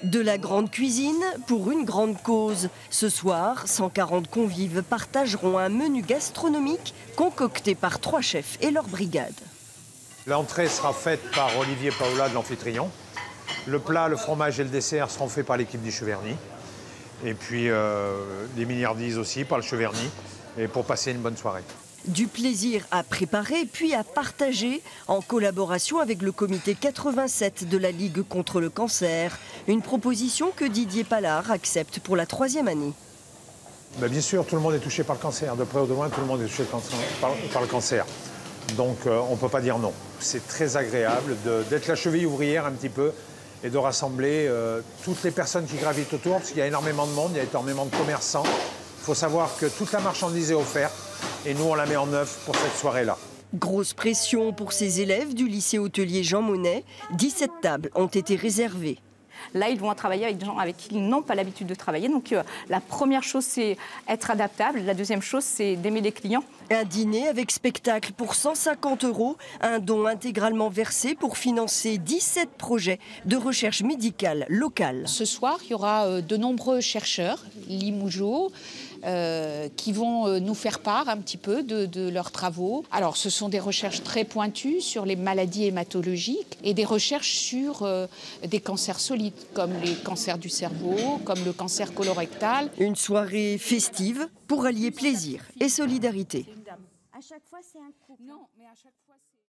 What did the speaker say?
De la grande cuisine pour une grande cause. Ce soir, 140 convives partageront un menu gastronomique concocté par 3 chefs et leur brigade. L'entrée sera faite par Olivier Paola de l'Amphitryon. Le plat, le fromage et le dessert seront faits par l'équipe du Cheverny. Et puis les milliardises aussi par le Cheverny. Et pour passer une bonne soirée. Du plaisir à préparer puis à partager en collaboration avec le comité 87 de la Ligue contre le cancer. Une proposition que Didier Pallard accepte pour la 3e année. Bien sûr, tout le monde est touché par le cancer. De près ou de loin, tout le monde est touché par le cancer. Donc on ne peut pas dire non. C'est très agréable d'être la cheville ouvrière un petit peu et de rassembler toutes les personnes qui gravitent autour, parce qu'il y a énormément de monde, il y a énormément de commerçants. Il faut savoir que toute la marchandise est offerte et nous, on la met en œuvre pour cette soirée-là. Grosse pression pour ces élèves du lycée hôtelier Jean Monnet. 17 tables ont été réservées. Là, ils vont travailler avec des gens avec qui ils n'ont pas l'habitude de travailler. Donc la première chose, c'est être adaptable. La deuxième chose, c'est d'aimer les clients. Un dîner avec spectacle pour 150 €, un don intégralement versé pour financer 17 projets de recherche médicale locale. Ce soir, il y aura de nombreux chercheurs, Limougeot, qui vont nous faire part un petit peu de leurs travaux. Alors, ce sont des recherches très pointues sur les maladies hématologiques et des recherches sur des cancers solides, comme les cancers du cerveau, comme le cancer colorectal. Une soirée festive pour allier plaisir et solidarité. À chaque fois, c'est un coup. Non, mais à chaque fois, c'est...